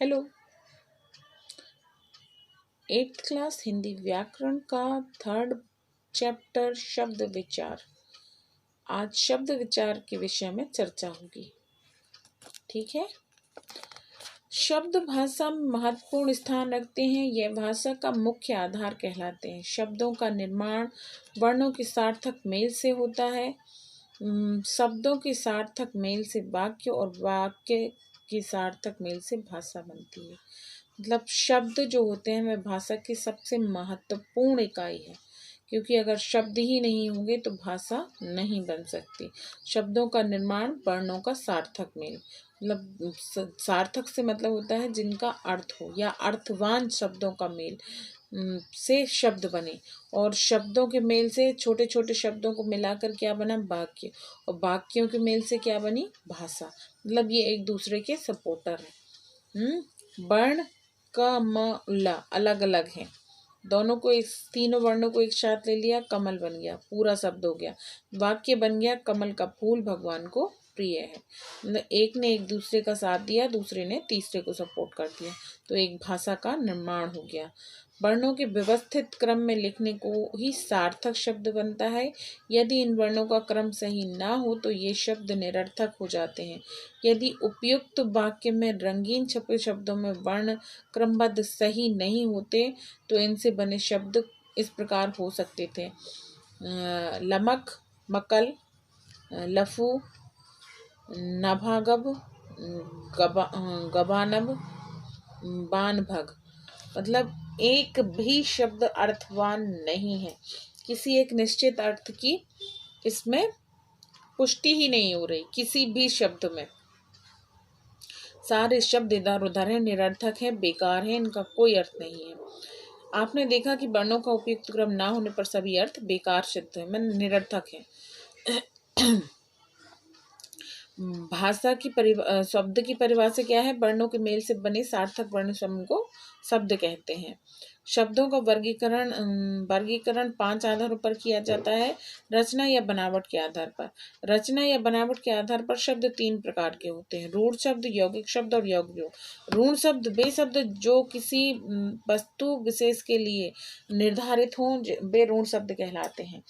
Hello. 8th class Hindi व्याकरण का 3rd chapter शब्द विचार। आज शब्द विचार के विषय में चर्चा होगी। ठीक है। शब्द भाषा में महत्वपूर्ण स्थान रखते हैं। यह भाषा का मुख्य आधार कहलाते हैं। शब्दों का निर्माण वर्णों के सार्थक मेल से होता है। शब्दों के सार्थक मेल से वाक्य और वाक्य के सार्थक मेल से भाषा बनती है। मतलब शब्द जो होते हैं वह भाषा की सबसे महत्वपूर्ण इकाई है, क्योंकि अगर शब्द ही नहीं होंगे तो भाषा नहीं बन सकती। शब्दों का निर्माण वर्णों का सार्थक मेल, मतलब सार्थक से मतलब होता है जिनका अर्थ हो या अर्थवान शब्दों का मेल से शब्द बने, और शब्दों के मेल से छोटे छोटे शब्दों को मिलाकर क्या बना, वाक्य, और वाक्यों के मेल से क्या बनी, भाषा। मतलब ये एक दूसरे के सपोर्टर है। वर्ण क म ल अलग अलग हैं, दोनों को इस तीनों वर्णों को एक साथ ले लिया, कमल बन गया, पूरा शब्द हो गया, वाक्य बन गया। कमल का फूल भगवान को प्रिय है। मतलब एक ने एक दूसरे का साथ दिया, दूसरे ने तीसरे को सपोर्ट कर दिया, तो एक भाषा का निर्माण हो गया। वर्णों के व्यवस्थित क्रम में लिखने को ही सार्थक शब्द बनता है। यदि इन वर्णों का क्रम सही ना हो तो ये शब्द निरर्थक हो जाते हैं। यदि उपयुक्त वाक्य में रंगीन छपे शब्दों में वर्ण क्रमबद्ध सही नहीं होते तो इनसे बने शब्द इस प्रकार हो सकते थे: लमक, मकल, लफू, नभागब, गबानब, बानभग। मतलब एक भी शब्द अर्थवान नहीं है, किसी एक निश्चित अर्थ की इसमें पुष्टि ही नहीं हो रही किसी भी शब्द में। सारे शब्द इधर उधर हैं, निरर्थक हैं, बेकार हैं, इनका कोई अर्थ नहीं है। आपने देखा कि वर्णों का उपयुक्त क्रम ना होने पर सभी अर्थ बेकार सिद्ध है, मतलब निरर्थक है। भाषा की शब्द की परिभाषा क्या है? वर्णों के मेल से बने सार्थक वर्ण समूह को शब्द कहते हैं। शब्दों का वर्गीकरण 5 आधारों पर किया जाता है। रचना या बनावट के आधार पर। रचना या बनावट के आधार पर शब्द 3 प्रकार के होते हैं: रूढ़ शब्द, यौगिक शब्द और यौगिक। रूढ़ शब्द वे शब्द जो किसी वस्तु विशेष के लिए निर्धारित हों, वे रूढ़ शब्द कहलाते हैं।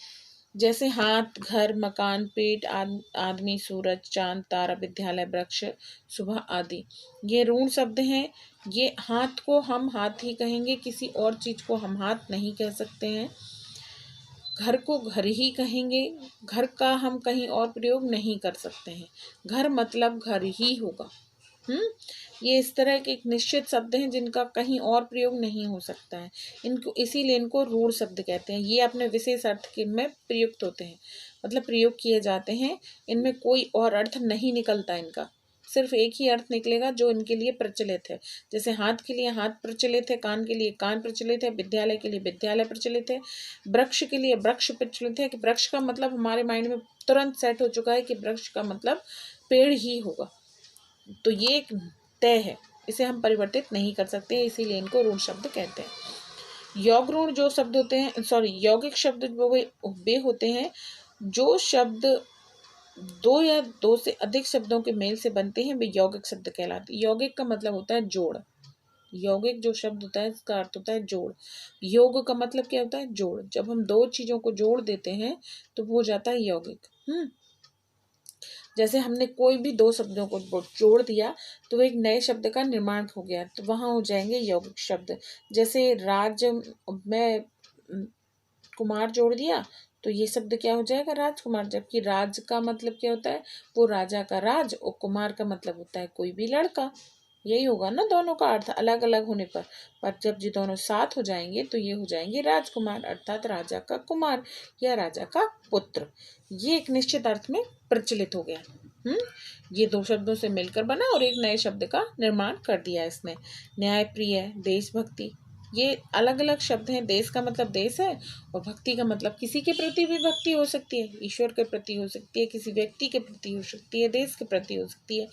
जैसे हाथ, घर, मकान, पेट, आदमी, सूरज, चांद, तारा, विद्यालय, वृक्ष, सुबह आदि। ये ऋण शब्द हैं। ये हाथ को हम हाथ ही कहेंगे, किसी और चीज को हम हाथ नहीं कह सकते हैं। घर को घर ही कहेंगे, घर का हम कहीं और प्रयोग नहीं कर सकते हैं। घर मतलब घर ही होगा। ये इस तरह के एक निश्चित शब्द हैं जिनका कहीं और प्रयोग नहीं हो सकता है। इनको इसीलिए इनको रूढ़ शब्द कहते हैं। ये अपने विशेष अर्थ के में प्रयुक्त होते हैं, मतलब प्रयोग किए जाते हैं। इनमें कोई और अर्थ नहीं निकलता, इनका सिर्फ एक ही अर्थ निकलेगा जो इनके लिए प्रचलित है। जैसे हाथ के लिए हाथ प्रचलित है, कान के लिए कान प्रचलित है, विद्यालय के लिए विद्यालय प्रचलित है, वृक्ष के लिए वृक्ष प्रचलित है। कि वृक्ष का मतलब हमारे माइंड में तुरंत सेट हो चुका है कि वृक्ष का मतलब पेड़ ही होगा, तो ये एक तय है, इसे हम परिवर्तित नहीं कर सकते, इसीलिए इनको ऋण शब्द कहते हैं। योग ऋण जो शब्द होते हैं, यौगिक शब्द वे होते हैं जो शब्द 2 या 2 से अधिक शब्दों के मेल से बनते हैं, वे यौगिक शब्द कहलाते हैं। यौगिक का मतलब होता है जोड़। यौगिक जो शब्द होता है इसका अर्थ होता है जोड़। योग का मतलब क्या होता है? जोड़। जब हम 2 चीजों को जोड़ देते हैं तो वो हो जाता है यौगिक। जैसे हमने कोई भी 2 शब्दों को जोड़ दिया तो एक नए शब्द का निर्माण हो गया, तो वहां हो जाएंगे यौगिक शब्द। जैसे राज में कुमार जोड़ दिया तो ये शब्द क्या हो जाएगा? राजकुमार। जबकि राज का मतलब क्या होता है? वो राजा का राज, और कुमार का मतलब होता है कोई भी लड़का। यही होगा ना, दोनों का अर्थ अलग अलग होने पर जब ये दोनों साथ हो जाएंगे तो ये हो जाएंगे राजकुमार, अर्थात राजा का कुमार या राजा का पुत्र। ये एक निश्चित अर्थ में प्रचलित हो गया। ये 2 शब्दों से मिलकर बना और एक नए शब्द का निर्माण कर दिया इसने। न्यायप्रिय, देशभक्ति, ये अलग अलग शब्द हैं। देश का मतलब देश है, और भक्ति का मतलब किसी के प्रति भी भक्ति हो सकती है, ईश्वर के प्रति हो सकती है, किसी व्यक्ति के प्रति हो सकती है, देश के प्रति हो सकती है।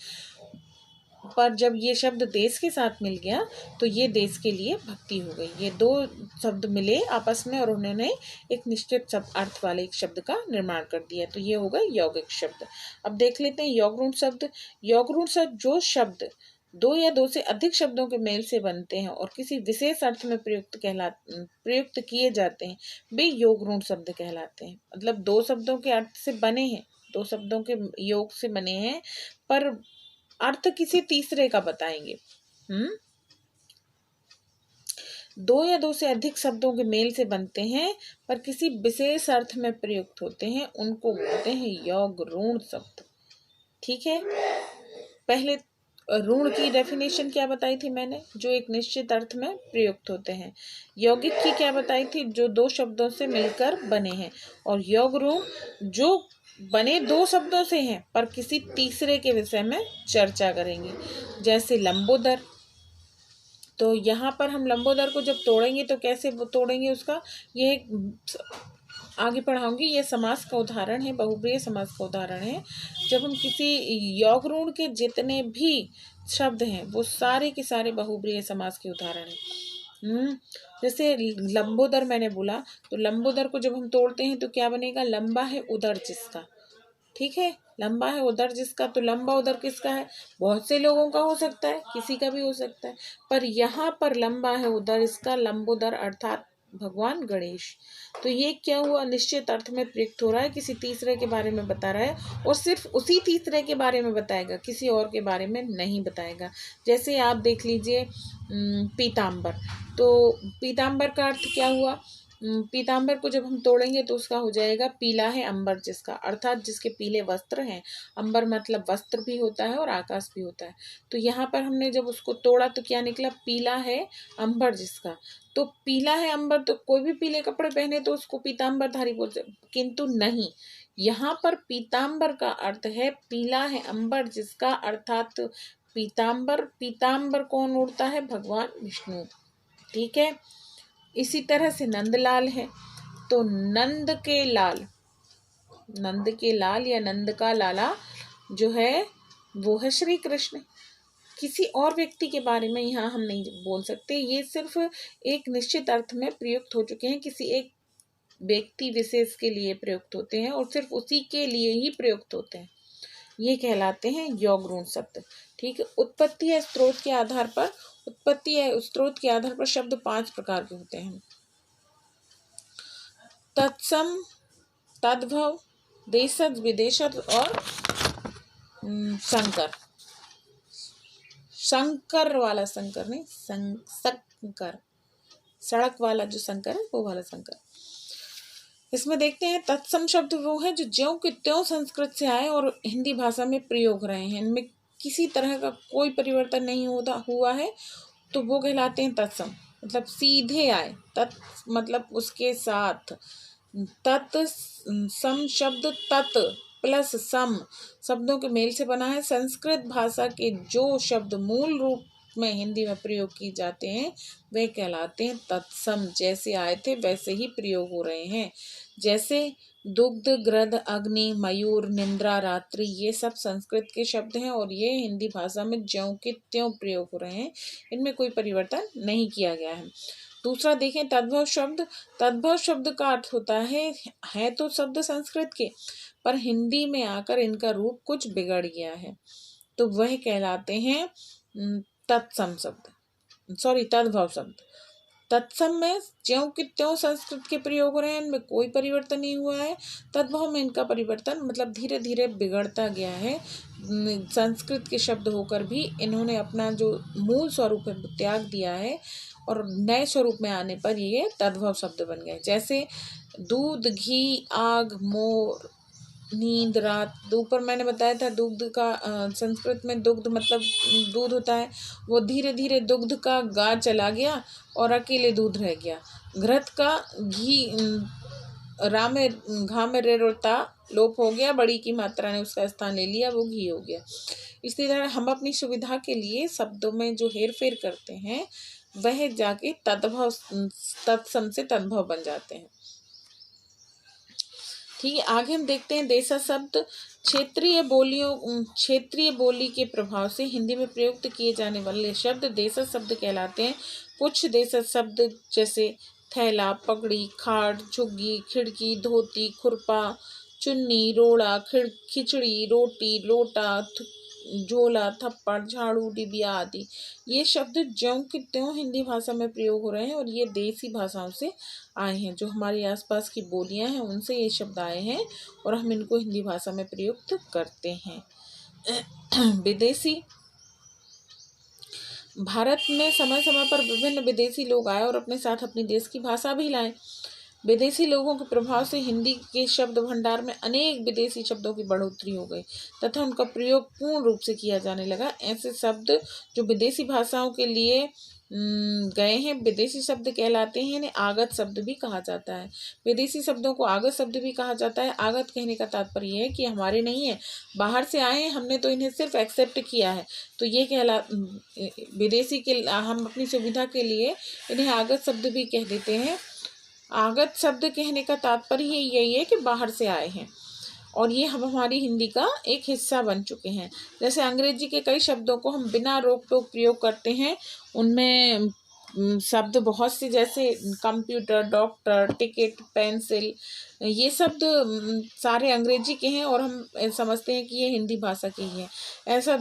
पर जब ये शब्द देश के साथ मिल गया तो ये देश के लिए भक्ति हो गई। ये 2 शब्द मिले आपस में और उन्होंने एक निश्चित अर्थ वाले एक शब्द का निर्माण कर दिया, तो ये हो गए यौगिक शब्द। अब देख लेते हैं योग ऋण शब्द। योग ऋण शब्द जो शब्द दो या दो से अधिक शब्दों के मेल से बनते हैं और किसी विशेष अर्थ में प्रयुक्त किए जाते हैं, वे योग ऋण शब्द कहलाते हैं। मतलब दो शब्दों के अर्थ से बने हैं, दो शब्दों के योग से बने हैं, पर अर्थ किसी तीसरे का बताएंगे। दो या दो से अधिक शब्दों के मेल से बनते हैं पर किसी विशेष अर्थ में प्रयुक्त होते हैं, उनको बोलते हैं योग ऋण शब्द। ठीक है, पहले ऋण की डेफिनेशन क्या बताई थी मैंने, जो एक निश्चित अर्थ में प्रयुक्त होते हैं। यौगिक की क्या बताई थी, जो दो शब्दों से मिलकर बने हैं। और योग ऋण जो बने दो शब्दों से हैं पर किसी तीसरे के विषय में चर्चा करेंगे। जैसे लंबोदर, तो यहाँ पर हम लंबोदर को जब तोड़ेंगे तो कैसे तोड़ेंगे उसका, ये आगे पढ़ाऊंगी। ये समास का उदाहरण है, बहुब्रीहि समास का उदाहरण है। जब हम किसी योग ऋण के जितने भी शब्द हैं वो सारे के सारे बहुब्रीहि समास के उदाहरण हैं। जैसे लंबोदर मैंने बोला, तो लंबोदर को जब हम तोड़ते हैं तो क्या बनेगा, लंबा है उदर जिसका। ठीक है, लंबा है उदर जिसका, तो लंबा उदर किसका है, बहुत से लोगों का हो सकता है, किसी का भी हो सकता है, पर यहाँ पर लंबा है उदर इसका, लंबोदर अर्थात भगवान गणेश। तो ये क्या हुआ, निश्चित अर्थ में प्रयुक्त हो रहा है, किसी तीसरे के बारे में बता रहा है और सिर्फ उसी तीसरे के बारे में बताएगा, किसी और के बारे में नहीं बताएगा। जैसे आप देख लीजिए पीताम्बर, तो पीताम्बर का अर्थ क्या हुआ, पीताम्बर को जब हम तोड़ेंगे तो उसका हो जाएगा पीला है अंबर जिसका, अर्थात जिसके पीले वस्त्र हैं। अंबर मतलब वस्त्र भी होता है और आकाश भी होता है। तो यहाँ पर हमने जब उसको तोड़ा तो क्या निकला, पीला है अंबर जिसका। तो पीला है अंबर, तो कोई भी पीले कपड़े पहने तो उसको पीताम्बरधारी बोलते, किंतु नहीं, यहाँ पर पीताम्बर का अर्थ है पीला है अंबर जिसका, अर्थात पीताम्बर। पीताम्बर कौन उड़ता है, भगवान विष्णु। ठीक है, इसी तरह से नंदलाल है, तो नंद के लाल या नंद का लाला जो है वो है श्री कृष्ण। किसी और व्यक्ति के बारे में यहाँ हम नहीं बोल सकते, ये सिर्फ एक निश्चित अर्थ में प्रयुक्त हो चुके हैं, किसी एक व्यक्ति विशेष के लिए प्रयुक्त होते हैं और सिर्फ उसी के लिए ही प्रयुक्त होते हैं, ये कहलाते हैं योग ऋण शब्द। ठीक है, उत्पत्ति या स्त्रोत के आधार पर शब्द 5 प्रकार के होते हैं। तत्सम, तद्भव, देशज, विदेशज और संकर। शंकर वाला संकर नहीं, संकर, सड़क वाला जो संकर है वो वाला संकर। इसमें देखते हैं तत्सम शब्द वो है जो ज्यों के त्यों संस्कृत से आए और हिंदी भाषा में प्रयोग रहे हैं, इनमें किसी तरह का कोई परिवर्तन नहीं हुआ है, तो वो कहलाते हैं तत्सम। मतलब सीधे आए, तत् मतलब उसके साथ, तत् सम शब्द तत् प्लस सम शब्दों के मेल से बना है। संस्कृत भाषा के जो शब्द मूल रूप में हिंदी में प्रयोग किए जाते हैं वे कहलाते हैं तत्सम, जैसे आए थे वैसे ही प्रयोग हो रहे हैं। जैसे दुग्ध, गृध, अग्नि, मयूर, निंद्रा, रात्रि, ये सब संस्कृत के शब्द हैं और ये हिंदी भाषा में ज्यों के त्यों प्रयोग हो रहे हैं, इनमें कोई परिवर्तन नहीं किया गया है। दूसरा देखें तद्भव शब्द। तद्भव शब्द का अर्थ होता है तो शब्द संस्कृत के, पर हिंदी में आकर इनका रूप कुछ बिगड़ गया है, तो वह कहलाते हैं तत्सम शब्द, सॉरी तद्भव शब्द। तत्सम में ज्यों के त्यों संस्कृत के प्रयोग हो रहे हैं, इनमें कोई परिवर्तन नहीं हुआ है। तद्भव में इनका परिवर्तन मतलब धीरे धीरे बिगड़ता गया है, संस्कृत के शब्द होकर भी इन्होंने अपना जो मूल स्वरूप है त्याग दिया है और नए स्वरूप में आने पर ये तद्भव शब्द बन गए। जैसे दूध, घी, आग, मोर, नींद, रात। ऊपर मैंने बताया था दुग्ध का संस्कृत में दुग्ध मतलब दूध होता है, वो धीरे धीरे दुग्ध का गा चला गया और अकेले दूध रह गया। घृत का घी, रा में घा में रे रोता लोप हो गया, बड़ी की मात्रा ने उसका स्थान ले लिया, वो घी हो गया। इसी तरह हम अपनी सुविधा के लिए शब्दों में जो हेर फेर करते हैं वह जाके तत्सम से तद्भव बन जाते हैं। ठीक है, आगे हम देखते हैं देशज शब्द। क्षेत्रीय बोली के प्रभाव से हिंदी में प्रयुक्त किए जाने वाले शब्द देशज शब्द कहलाते हैं। कुछ देशज शब्द जैसे थैला, पगड़ी, खाट, झुग्गी, खिड़की, धोती, खुरपा, चुन्नी, रोड़ा, खिचड़ी, रोटी, लोटा, झोला, थप्पड़, झाड़ू, डिबिया आदि ये शब्द ज्यों के त्यों हिंदी भाषा में प्रयोग हो रहे हैं और ये देसी भाषाओं से आए हैं। जो हमारी आसपास की बोलियां हैं उनसे ये शब्द आए हैं और हम इनको हिंदी भाषा में प्रयुक्त करते हैं। विदेशी भारत में समय समय पर विभिन्न विदेशी लोग आए और अपने साथ अपनी देश की भाषा भी लाए। विदेशी लोगों के प्रभाव से हिंदी के शब्द भंडार में अनेक विदेशी शब्दों की बढ़ोतरी हो गई तथा उनका प्रयोग पूर्ण रूप से किया जाने लगा। ऐसे शब्द जो विदेशी भाषाओं के लिए गए हैं विदेशी शब्द कहलाते हैं। इन्हें आगत शब्द भी कहा जाता है। विदेशी शब्दों को आगत शब्द भी कहा जाता है। आगत कहने का तात्पर्य है कि हमारे नहीं है, बाहर से आए हैं, हमने तो इन्हें सिर्फ एक्सेप्ट किया है, तो ये विदेशी के हम अपनी सुविधा के लिए इन्हें आगत शब्द भी कह देते हैं। आगत शब्द कहने का तात्पर्य यही है कि बाहर से आए हैं और ये हम हमारी हिंदी का एक हिस्सा बन चुके हैं। जैसे अंग्रेजी के कई शब्दों को हम बिना रोक टोक प्रयोग करते हैं। उनमें शब्द बहुत से जैसे कंप्यूटर, डॉक्टर, टिकट, पेंसिल, ये शब्द सारे अंग्रेजी के हैं और हम समझते हैं कि ये हिंदी भाषा के ही हैं। ऐसा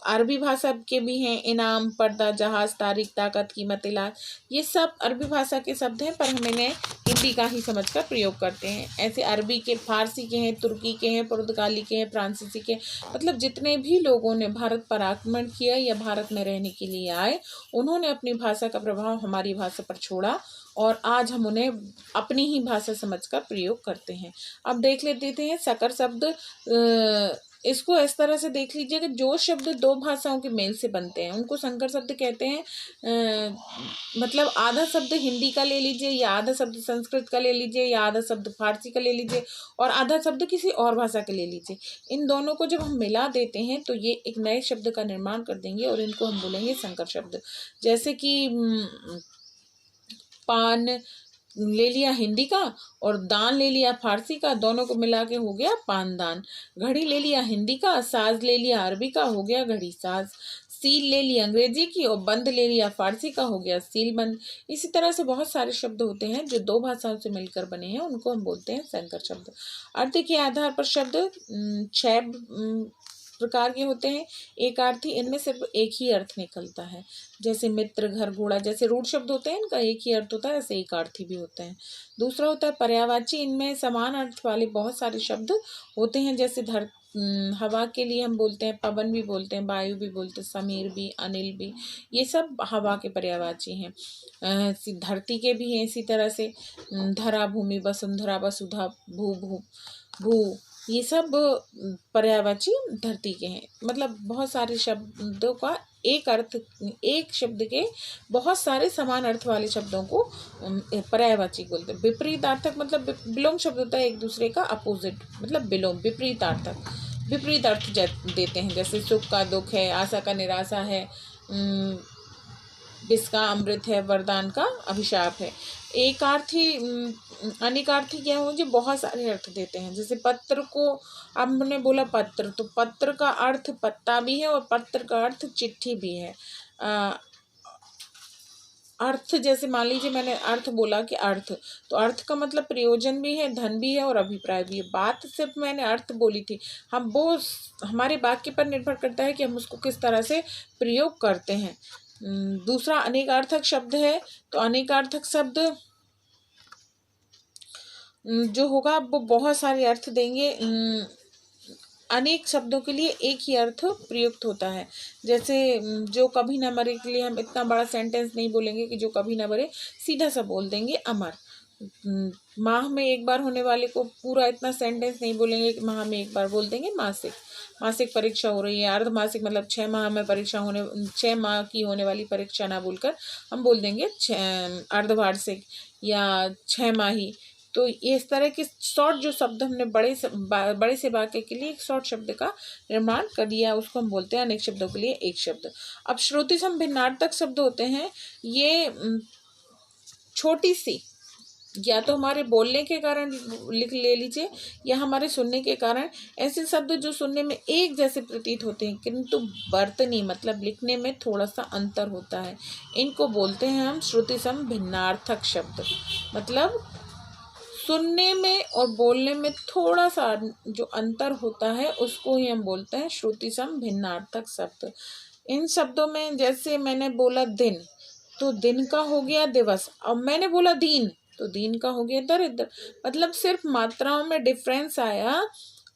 अरबी भाषा के भी हैं। इनाम, पर्दा, जहाज, तारीख, ताकत, कीमत, इलाज, ये सब अरबी भाषा के शब्द हैं पर हम इन्हें हिंदी का ही समझकर प्रयोग करते हैं। ऐसे अरबी के, फारसी के हैं, तुर्की के हैं, पुर्तगाली के हैं, फ्रांसीसी के, मतलब जितने भी लोगों ने भारत पर आक्रमण किया या भारत में रहने के लिए आए उन्होंने अपनी भाषा का प्रभाव हमारी भाषा पर छोड़ा और आज हम उन्हें अपनी ही भाषा समझकर प्रयोग करते हैं। अब देख लेते हैं सकर शब्द। इसको इस तरह से देख लीजिए कि जो शब्द दो भाषाओं के मेल से बनते हैं उनको संकर शब्द कहते हैं। मतलब आधा शब्द हिंदी का ले लीजिए या आधा शब्द संस्कृत का ले लीजिए या आधा शब्द फारसी का ले लीजिए और आधा शब्द किसी और भाषा का ले लीजिए। इन दोनों को जब हम मिला देते हैं तो ये एक नए शब्द का निर्माण कर देंगे और इनको हम बोलेंगे संकर शब्द। जैसे कि पान ले लिया हिंदी का और दान ले लिया फारसी का, दोनों को मिला के हो गया पानदान। घड़ी ले लिया हिंदी का, साज ले लिया अरबी का, हो गया घड़ी साज। सील ले लिया अंग्रेजी की और बंद ले लिया फारसी का, हो गया सील बंद। इसी तरह से बहुत सारे शब्द होते हैं जो दो भाषाओं से मिलकर बने हैं, उनको हम बोलते हैं संकर शब्द। अर्थ के आधार पर शब्द 6 प्रकार के होते हैं। एकार्थी, इनमें सिर्फ एक ही अर्थ निकलता है। जैसे मित्र, घर, घोड़ा, जैसे रूढ़ शब्द होते हैं इनका एक ही अर्थ होता है, ऐसे एकार्थी भी होते हैं। दूसरा होता है पर्यायवाची, इनमें समान अर्थ वाले बहुत सारे शब्द होते हैं। जैसे हवा के लिए हम बोलते हैं पवन भी बोलते हैं, वायु भी बोलते हैं, समीर भी, अनिल भी, ये सब हवा के पर्यायवाची हैं। धरती के भी हैं इसी तरह से, धरा, भूमि, वसुंधरा, वसुधा, भू, ये सब पर्यायवाची धरती के हैं। मतलब बहुत सारे शब्दों का एक शब्द के बहुत सारे समान अर्थ वाले शब्दों को पर्यायवाची बोलते हैं। विपरीतार्थक मतलब विलोम शब्द होता है एक दूसरे का अपोजिट, मतलब विलोम, विपरीतार्थक विपरीत अर्थ देते हैं। जैसे सुख का दुख है, आशा का निराशा है, विष का अमृत है, वरदान का अभिशाप है। एकार्थी अनेकार्थी क्या हो, जो बहुत सारे अर्थ देते हैं। जैसे पत्र को, अब हमने बोला पत्र, तो पत्र का अर्थ पत्ता भी है और पत्र का अर्थ चिट्ठी भी है। अर्थ, जैसे मान लीजिए मैंने अर्थ बोला कि अर्थ, तो अर्थ का मतलब प्रयोजन भी है, धन भी है और अभिप्राय भी है। बात सिर्फ मैंने अर्थ बोली थी, हम वो हमारे वाक्य पर निर्भर करता है कि हम उसको किस तरह से प्रयोग करते हैं। दूसरा अनेकार्थक शब्द है, तो अनेकार्थक शब्द जो होगा वो बहुत सारे अर्थ देंगे। अनेक शब्दों के लिए एक ही अर्थ प्रयुक्त होता है। जैसे जो कभी न मरे के लिए हम इतना बड़ा सेंटेंस नहीं बोलेंगे कि जो कभी न मरे, सीधा सा बोल देंगे अमर। माह में एक बार होने वाले को पूरा इतना सेंटेंस नहीं बोलेंगे कि माह में एक बार, बोल देंगे मासिक। मासिक परीक्षा हो रही है, अर्धमासिक मतलब 6 माह में परीक्षा 6 माह की होने वाली परीक्षा ना बोलकर हम बोल देंगे अर्धवार्षिक या 6 माही। तो ये इस तरह के शॉर्ट जो शब्द हमने बड़े से वाक्य के लिए एक शॉर्ट शब्द का निर्माण कर दिया, उसको हम बोलते हैं अनेक शब्दों के लिए एक शब्द। अब श्रुति सम भिन्नार्थक शब्द होते हैं, ये छोटी सी, या तो हमारे बोलने के कारण ले लीजिए या हमारे सुनने के कारण, ऐसे शब्द जो सुनने में एक जैसे प्रतीत होते हैं किंतु वर्तनी मतलब लिखने में थोड़ा सा अंतर होता है, इनको बोलते हैं हम श्रुति सम भिन्नार्थक शब्द। मतलब सुनने में और बोलने में थोड़ा सा जो अंतर होता है उसको ही हम बोलते हैं श्रुति सम भिन्नार्थक शब्द। इन शब्दों में जैसे मैंने बोला दिन, तो दिन का हो गया दिवस। अब मैंने बोला दीन, तो दीन का हो गया दरिद्र। मतलब सिर्फ मात्राओं में डिफरेंस आया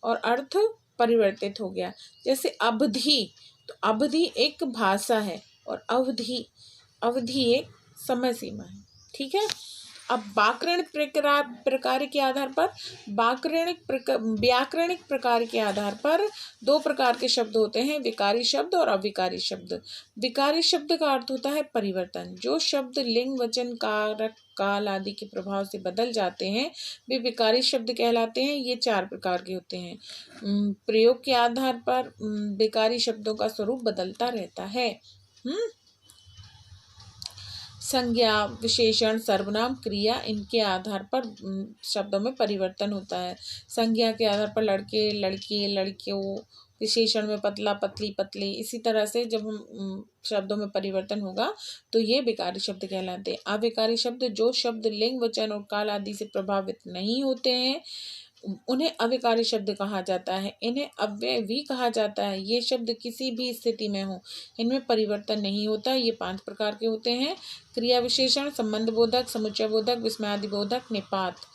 और अर्थ परिवर्तित हो गया। जैसे अवधि, तो अवधि एक भाषा है और अवधि अवधि एक समय सीमा है। ठीक है। अब प्रकार के आधार पर व्याकरणिक प्रकार के आधार पर दो प्रकार के शब्द होते हैं, विकारी शब्द और अविकारी शब्द। विकारी शब्द का अर्थ होता है परिवर्तन। जो शब्द लिंग वचन कारक काल आदि के प्रभाव से बदल जाते हैं वे विकारी शब्द कहलाते हैं। ये 4 प्रकार के होते हैं। प्रयोग के आधार पर विकारी शब्दों का स्वरूप बदलता रहता है। संज्ञा, विशेषण, सर्वनाम, क्रिया, इनके आधार पर शब्दों में परिवर्तन होता है। संज्ञा के आधार पर लड़के, लड़की, लड़कियों, विशेषण में पतला, पतली, पतले। इसी तरह से जब हम शब्दों में परिवर्तन होगा तो ये विकारी शब्द कहलाते हैं। अविकारी शब्द, जो शब्द लिंग वचन और काल आदि से प्रभावित नहीं होते हैं उन्हें अविकारी शब्द कहा जाता है। इन्हें अव्यय भी कहा जाता है। ये शब्द किसी भी स्थिति में हो, इनमें परिवर्तन नहीं होता। ये 5 प्रकार के होते हैं। क्रिया विशेषण, संबंध बोधक, समुच्चय बोधक, विस्मयादि बोधक, निपात।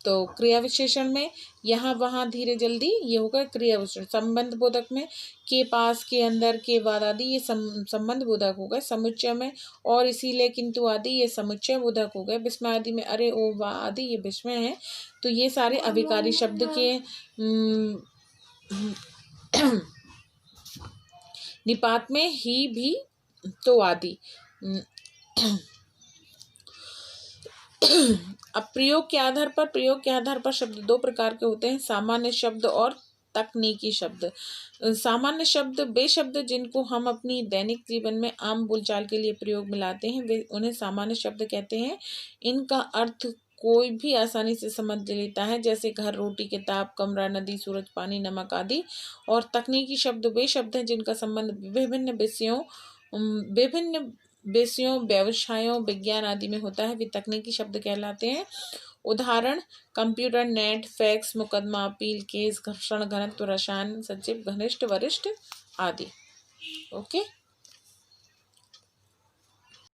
तो क्रिया विशेषण में यहाँ वहाँ धीरे जल्दी, ये होगा क्रिया विशेषण। संबंध बोधक में के पास, के अंदर, के बाद आदि, ये संबंध बोधक हो गए। समुच्चय में और इसीलिए, किंतु आदि, ये समुच्चय बोधक हो गए। विस्मय आदि में अरे, ओ, वाह आदि, ये विस्मय है। तो ये सारे अविकारी शब्द के निपात में ही, भी, तो आदि। अब प्रयोग के आधार पर शब्द 2 प्रकार के होते हैं, सामान्य शब्द और तकनीकी शब्द। सामान्य शब्द वे शब्द जिनको हम अपनी दैनिक जीवन में आम बोलचाल के लिए प्रयोग में लाते हैं, वे उन्हें सामान्य शब्द कहते हैं। इनका अर्थ कोई भी आसानी से समझ लेता है, जैसे घर, रोटी, किताब, कमरा, नदी, सूरज, पानी, नमक आदि। और तकनीकी शब्द वे शब्द हैं जिनका संबंध विभिन्न विषयों, व्यवसायों, विज्ञान आदि में होता है, वे तकनीकी शब्द कहलाते हैं। उदाहरण, कंप्यूटर, नेट, फैक्स, मुकदमा, अपील, केस, घर्षण, घनत्व, रसायन, सचिव, घनिष्ठ, वरिष्ठ आदि। ओके।